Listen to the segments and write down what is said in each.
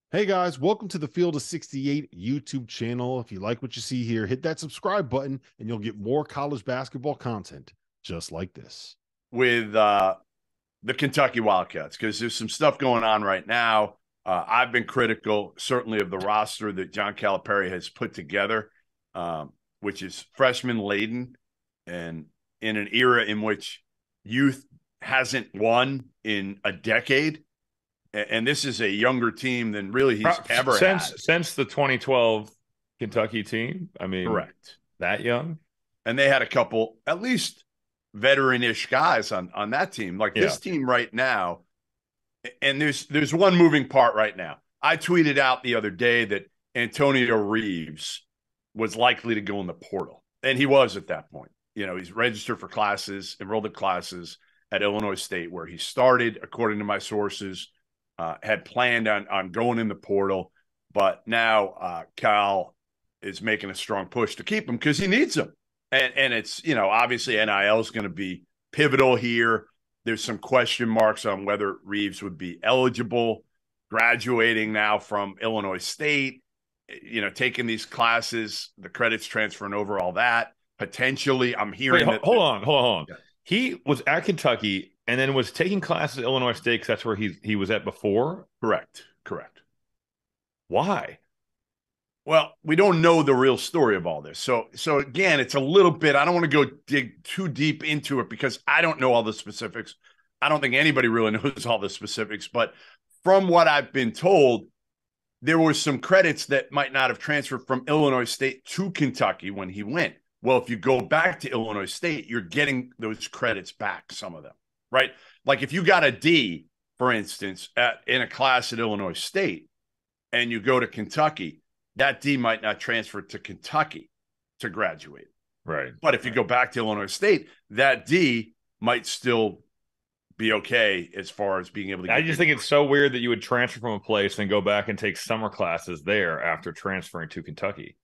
Hey guys, welcome to the Field of 68 YouTube channel. If you like what you see here, hit that subscribe button and you'll get more college basketball content just like this. With the Kentucky Wildcats, because there's some stuff going on right now. I've been critical, certainly, of the roster that John Calipari has put together, which is freshman laden, and in an era in which youth hasn't won in a decade. And this is a younger team than really he's ever had. Since the 2012 Kentucky team. I mean, Correct. that young. And they had a couple, at least veteran-ish guys on that team. Like this team right now, and there's one moving part right now. I tweeted out the other day that Antonio Reeves was likely to go in the portal, and he was at that point. You know, he's registered for classes, enrolled in classes at Illinois State, where he started, according to my sources, had planned on going in the portal. But now Cal is making a strong push to keep him because he needs him. And it's, you know, obviously NIL is going to be pivotal here. There's some question marks on whether Reeves would be eligible, graduating now from Illinois State, you know, taking these classes, the credits transferring over, all that. Potentially, I'm hearing that. Hold on. Yeah. He was at Kentucky and then was taking classes at Illinois State because that's where he was at before? Correct. Why? Well, we don't know the real story of all this. So again, it's a little bit, I don't want to go dig too deep into it because I don't know all the specifics. I don't think anybody really knows all the specifics. But from what I've been told, there were some credits that might not have transferred from Illinois State to Kentucky when he went. Well, if you go back to Illinois State, you're getting those credits back, some of them, right? Like if you got a D, for instance, in a class at Illinois State, and you go to Kentucky, that D might not transfer to Kentucky to graduate. Right. But if you go back to Illinois State, that D might still be okay as far as being able to get. I just think it's so weird that you would transfer from a place and go back and take summer classes there after transferring to Kentucky.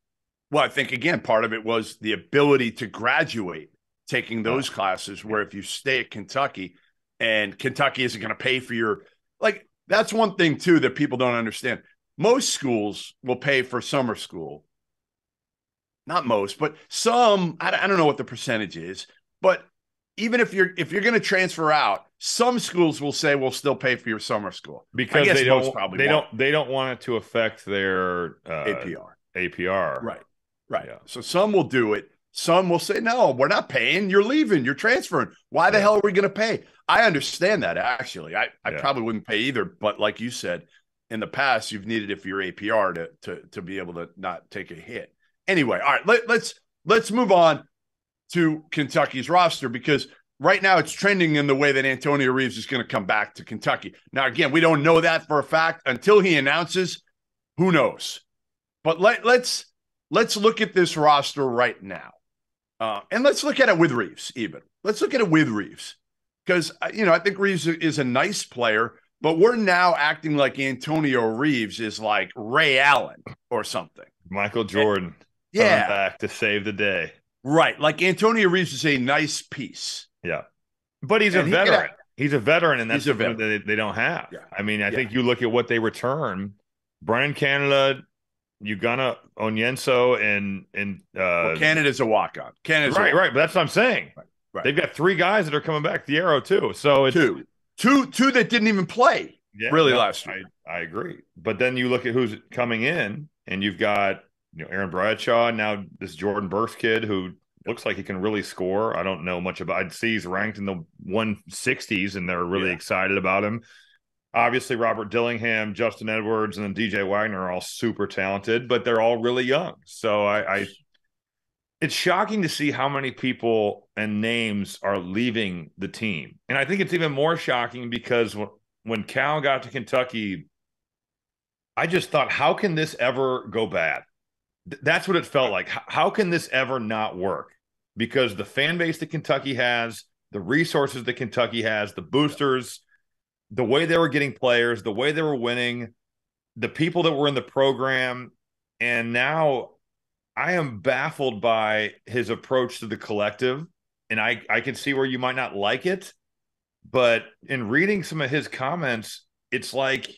Well, I think, again, part of it was the ability to graduate taking those classes, where if you stay at Kentucky and Kentucky isn't going to pay for your – like, that's one thing, too, that people don't understand. Most schools will pay for summer school. Not most, but some, I don't know what the percentage is, but even if you're going to transfer out, some schools will say we'll still pay for your summer school because they don't want it to affect their APR. Right. Yeah. So some will do it. Some will say, no, we're not paying. You're leaving. You're transferring. Why the hell are we going to pay? I understand that, actually. I probably wouldn't pay either. But like you said, in the past, you've needed it for your APR to be able to not take a hit. Anyway, all right, let's move on to Kentucky's roster, because right now it's trending in the way that Antonio Reeves is going to come back to Kentucky. Now, again, we don't know that for a fact until he announces. Who knows? But let's look at this roster right now. And let's look at it with Reeves, even. Let's look at it with Reeves. Because, you know, I think Reeves is a nice player, but we're now acting like Antonio Reeves is like Ray Allen or something. Michael Jordan. Back to save the day. Right. Like Antonio Reeves is a nice piece. Yeah. But he's a veteran. He's a veteran, and that's something that they don't have. Yeah. I mean, I think you look at what they return. Brian Canada, Ugonna Onyenso, and Canada's a walk-on. Right. But that's what I'm saying. Right. They've got three guys that are coming back the arrow too. So it's two that didn't even play last year. I agree. But then you look at who's coming in, and you've got Aaron Bradshaw, now this Jordan Burks kid who looks like he can really score. I don't know much about. I'd see he's ranked in the 160s, and they're really excited about him. Obviously, Robert Dillingham, Justin Edwards, and then DJ Wagner are all super talented, but they're all really young. So it's shocking to see how many people and names are leaving the team. And I think it's even more shocking because when Cal got to Kentucky, I just thought, how can this ever go bad? That's what it felt like. How can this ever not work? Because the fan base that Kentucky has, the resources that Kentucky has, the boosters, the way they were getting players, the way they were winning, the people that were in the program, and now I am baffled by his approach to the collective, and I can see where you might not like it, but in reading some of his comments, it's like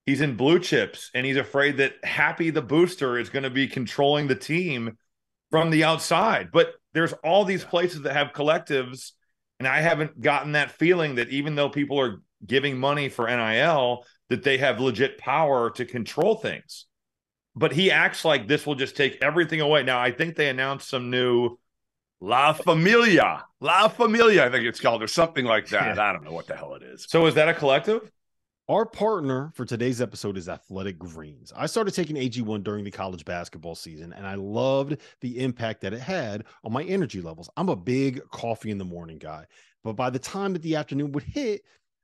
He's in blue chips, and he's afraid that Happy the booster is going to be controlling the team from the outside. But there's all these places that have collectives, and I haven't gotten that feeling that even though people are giving money for NIL, that they have legit power to control things. But he acts like this will just take everything away. Now, I think they announced some new La Familia, I think it's called, or something like that. Yeah. I don't know what the hell it is. So is that a collective? Our partner for today's episode is Athletic Greens. I started taking AG1 during the college basketball season, and I loved the impact that it had on my energy levels. I'm a big coffee in the morning guy, but by the time that the afternoon would hit,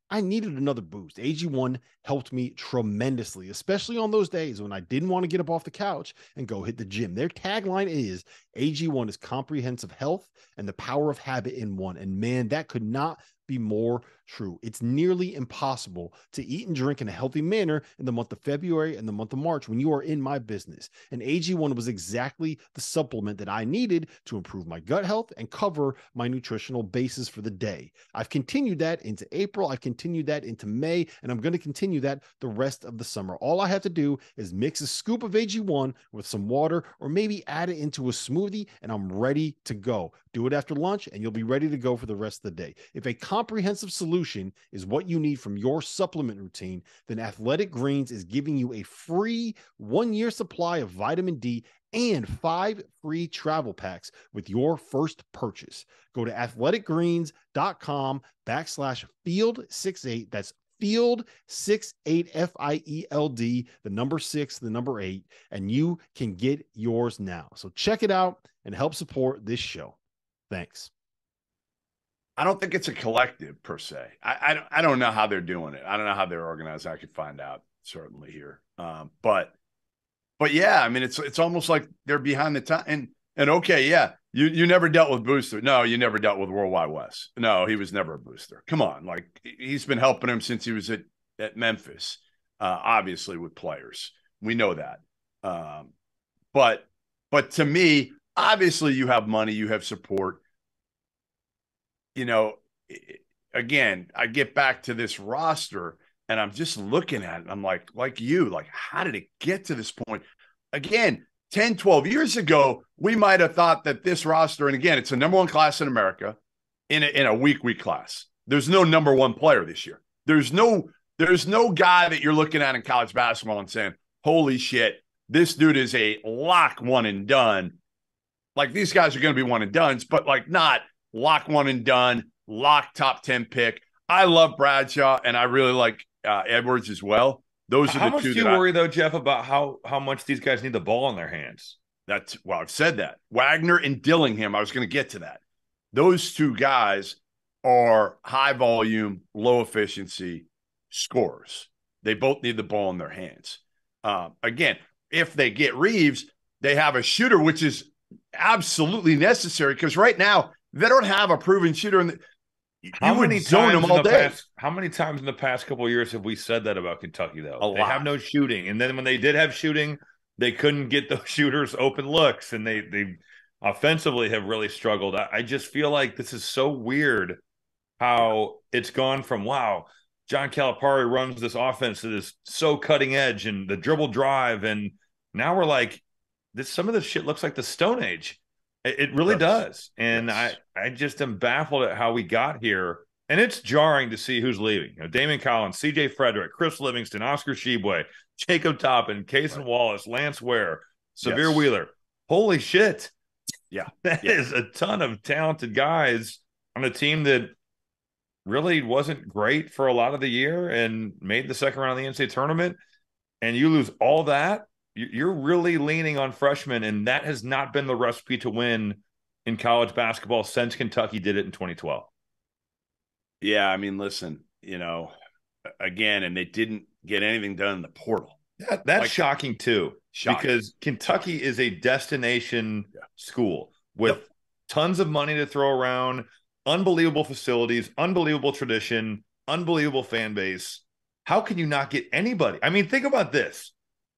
I needed another boost. AG1 helped me tremendously, especially on those days when I didn't want to get up off the couch and go hit the gym. Their tagline is AG1 is comprehensive health and the power of habit in one. And man, that could not be more true. It's nearly impossible to eat and drink in a healthy manner in the month of February and the month of March when you are in my business. And AG1 was exactly the supplement that I needed to improve my gut health and cover my nutritional basis for the day. I've continued that into April. I've continued that into May, and I'm going to continue that the rest of the summer. All I have to do is mix a scoop of AG1 with some water, or maybe add it into a smoothie, and I'm ready to go. Do it after lunch, and you'll be ready to go for the rest of the day. If a comprehensive solution is what you need from your supplement routine, then Athletic Greens is giving you a free 1-year supply of vitamin D and 5 free travel packs with your first purchase. Go to athleticgreens.com/field68. That's field 68 FIELD, the number 6, the number 8, and you can get yours now. So check it out and help support this show. Thanks. I don't think it's a collective per se. I don't know how they're doing it. I don't know how they're organized. I could find out certainly here. But yeah, I mean, it's almost like they're behind the time. And okay, yeah, you never dealt with Booster. No, you never dealt with Worldwide Wes. No, he was never a booster. Come on, like he's been helping him since he was at Memphis. Obviously with players, we know that. But to me, obviously you have money, you have support. You know, again, I get back to this roster and I'm just looking at it. I'm like you, how did it get to this point? Again, 10, 12 years ago, we might have thought that this roster, and again, it's a number 1 class in America in a weak class. There's no number 1 player this year. There's no guy that you're looking at in college basketball and saying, holy shit, this dude is a lock one and done. Like these guys are going to be one and dones, but like not lock one and done, lock top 10 pick. I love Bradshaw, and I really like Edwards as well. Those are the two. How much do you worry, though, Jeff, about how much these guys need the ball in their hands? Well, I've said that. Wagner and Dillingham, I was going to get to that. Those two guys are high volume, low efficiency scorers. They both need the ball in their hands. Again, if they get Reeves, they have a shooter, which is absolutely necessary because right now they don't have a proven shooter. How many times in the past couple of years have we said that about Kentucky, though? They have no shooting. And then when they did have shooting, they couldn't get those shooters open looks. And they offensively have really struggled. I just feel like this is so weird how it's gone from, wow, John Calipari runs this offense that is so cutting edge and the dribble drive. And now we're like, some of this shit looks like the Stone Age. It really does. And yes. I just am baffled at how we got here. And it's jarring to see who's leaving. Damon Collins, C.J. Frederick, Chris Livingston, Oscar Shibwe, Jacob Toppin, Kaysen Wallace, Lance Ware, Severe Wheeler. Holy shit. Yeah. That is a ton of talented guys on a team that really wasn't great for a lot of the year and made the second round of the NCAA tournament. And you lose all that. You're really leaning on freshmen, and that has not been the recipe to win in college basketball since Kentucky did it in 2012. Yeah, I mean, listen, again, and they didn't get anything done in the portal. That's shocking, too, because Kentucky is a destination school with tons of money to throw around, unbelievable facilities, unbelievable tradition, unbelievable fan base. How can you not get anybody? I mean, think about this.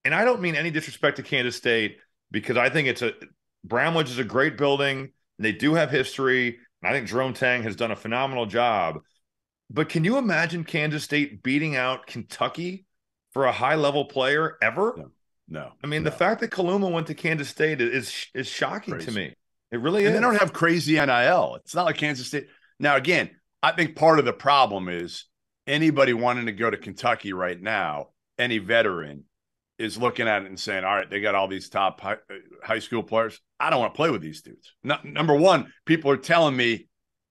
And I don't mean any disrespect to Kansas State because I think Bramlage is a great building. And they do have history. And I think Jerome Tang has done a phenomenal job. But can you imagine Kansas State beating out Kentucky for a high-level player ever. No. I mean, the fact that Kaluma went to Kansas State is shocking to me. It really is. And they don't have crazy NIL. It's not like Kansas State. Now, again, I think part of the problem is anybody wanting to go to Kentucky right now, any veteran, is looking at it and saying, all right, they got all these top high school players. I don't want to play with these dudes. Number one, people are telling me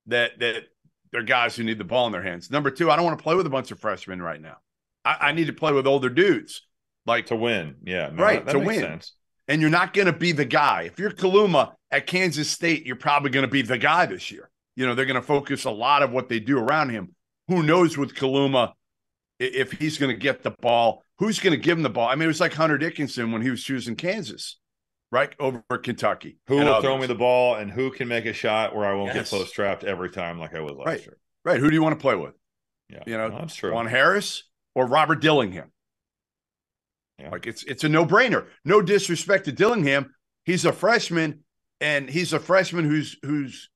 that they're guys who need the ball in their hands. Number two, I don't want to play with a bunch of freshmen right now. I need to play with older dudes. Like to win. Yeah. No, right, that to makes win. Sense. And you're not going to be the guy. If you're Kaluma at Kansas State, you're probably going to be the guy this year. You know, they're going to focus a lot of what they do around him. Who knows with Kaluma if he's going to get the ball? Who's going to give him the ball? I mean, it was like Hunter Dickinson when he was choosing Kansas, right, over Kentucky. Who will throw me the ball and who can make a shot where I won't get close trapped every time like I was last year. Right. Who do you want to play with? Yeah, you know, that's true. Juan Harris or Robert Dillingham? Yeah. Like it's a no-brainer. No disrespect to Dillingham. He's a freshman, and he's a freshman who's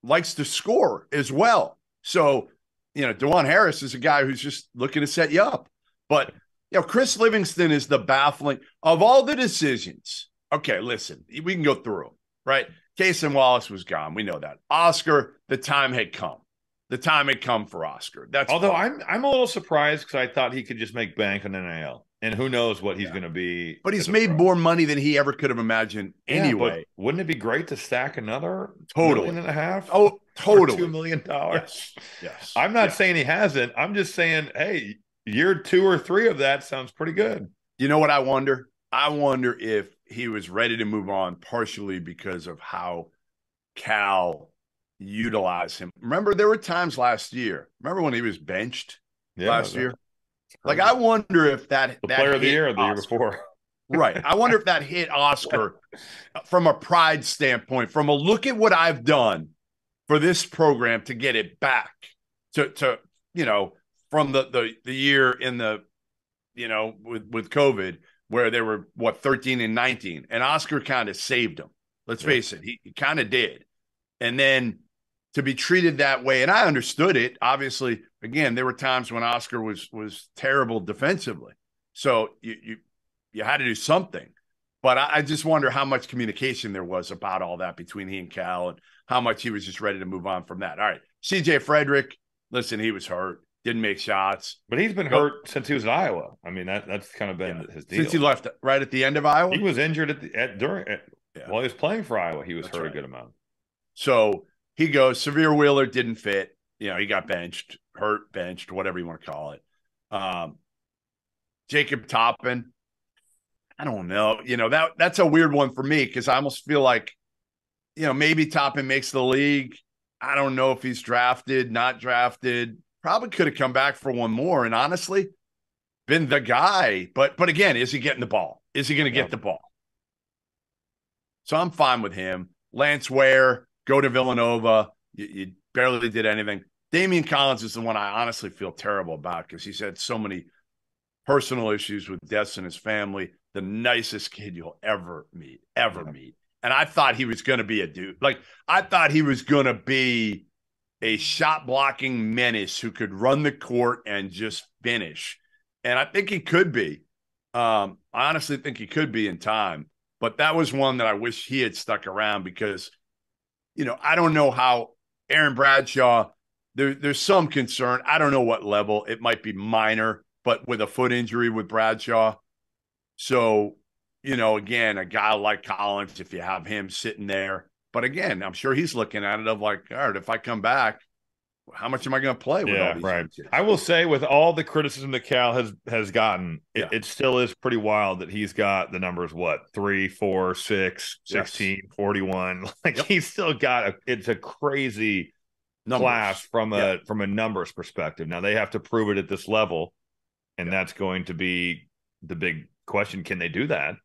likes to score as well. So, you know, DeJuan Harris is a guy who's just looking to set you up. But, you know, Chris Livingston is the baffling of all the decisions. Okay, listen, we can go through them, right? Cason Wallace was gone. We know that. Oscar, the time had come. The time had come for Oscar. Although I'm a little surprised because I thought he could just make bank on NIL. And who knows what he's going to be. But he's made more money than he ever could have imagined anyway. Wouldn't it be great to stack another $1.5 million? Oh, totally. $2 million. Yes. I'm not saying he hasn't. I'm just saying, hey, year 2 or 3 of that sounds pretty good. You know what I wonder? I wonder if he was ready to move on partially because of how Cal utilized him. Remember, there were times last year. Remember when he was benched last year? Like, I wonder if that player of the year or the year before. Right. I wonder if that hit Oscar from a pride standpoint, from a look at what I've done for this program to get it back to you know, from the year in the, you know, with COVID where they were 13 and 19, and Oscar kind of saved them. Let's face it. He kind of did. And then to be treated that way, and I understood it. Obviously, again, there were times when Oscar was terrible defensively, so you had to do something. But I just wonder how much communication there was about all that between he and Cal, and how much he was just ready to move on from that. All right, C.J. Frederick, listen, he was hurt, didn't make shots, but he's been hurt since he was at Iowa. I mean, that's kind of been his deal since he left right at the end of Iowa. He was injured while he was playing for Iowa. He was hurt a good amount. So he goes, Severe Wheeler didn't fit. You know, he got benched, hurt, benched, whatever you want to call it. Jacob Toppin, I don't know. You know, that's a weird one for me because I almost feel like, you know, maybe Toppin makes the league. I don't know if he's drafted, not drafted. Probably could have come back for one more and honestly been the guy. But again, is he getting the ball? Is he going to get the ball? So I'm fine with him. Lance Ware, go to Villanova. You barely did anything. Damian Collins is the one I honestly feel terrible about because he's had so many personal issues with deaths in his family. The nicest kid you'll ever meet. And I thought he was going to be a dude. Like, I thought he was going to be a shot-blocking menace who could run the court and just finish. And I think he could be. I honestly think he could be in time. But that was one that I wish he had stuck around because, you know, I don't know how Aaron Bradshaw, there's some concern. I don't know what level. It might be minor, but with a foot injury with Bradshaw. So, you know, again, a guy like Collins, if you have him sitting there. But again, I'm sure he's looking at it of like, all right, if I come back, how much am I going to play with all these kids? I will say with all the criticism that Cal has gotten, it still is pretty wild that he's got the numbers, 3, 4, 6, 16, 41. Like he's still got it's a crazy class from a numbers perspective. Now they have to prove it at this level, and that's going to be the big question. Can they do that?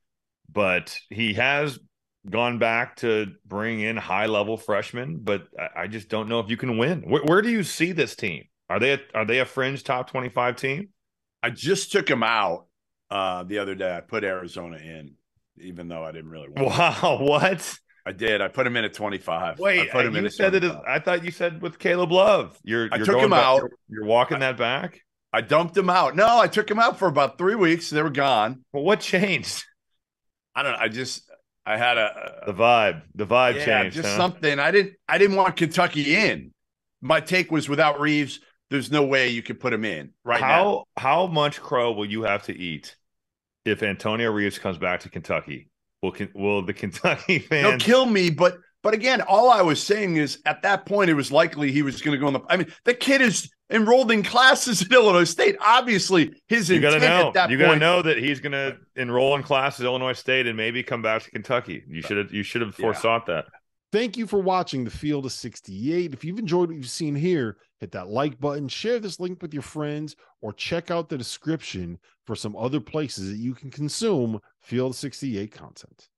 But he has gone back to bring in high-level freshmen, but I just don't know if you can win. Where do you see this team? Are they a fringe top 25 team? I just took them out the other day. I put Arizona in, even though I didn't really want to. Wow, what? I did. I put him in at 25. Wait, you said it. I thought you said with Caleb Love. I took him out. You're walking that back? I dumped him out. No, I took him out for about 3 weeks. They were gone. Well, what changed? I don't know. I had the vibe changed. Just something. I didn't want Kentucky in. My take was without Reeves, there's no way you could put him in now. How much crow will you have to eat if Antonio Reeves comes back to Kentucky? Will the Kentucky fans? They'll kill me, but again, all I was saying is at that point it was likely he was going to go I mean, the kid is enrolled in classes at Illinois State. Obviously, his intent at that point. You got to know that he's going to enroll in classes at Illinois State and maybe come back to Kentucky. You should have forethought that. Thank you for watching the Field of 68. If you've enjoyed what you've seen here, hit that like button, share this link with your friends, or check out the description for some other places that you can consume Field 68 content.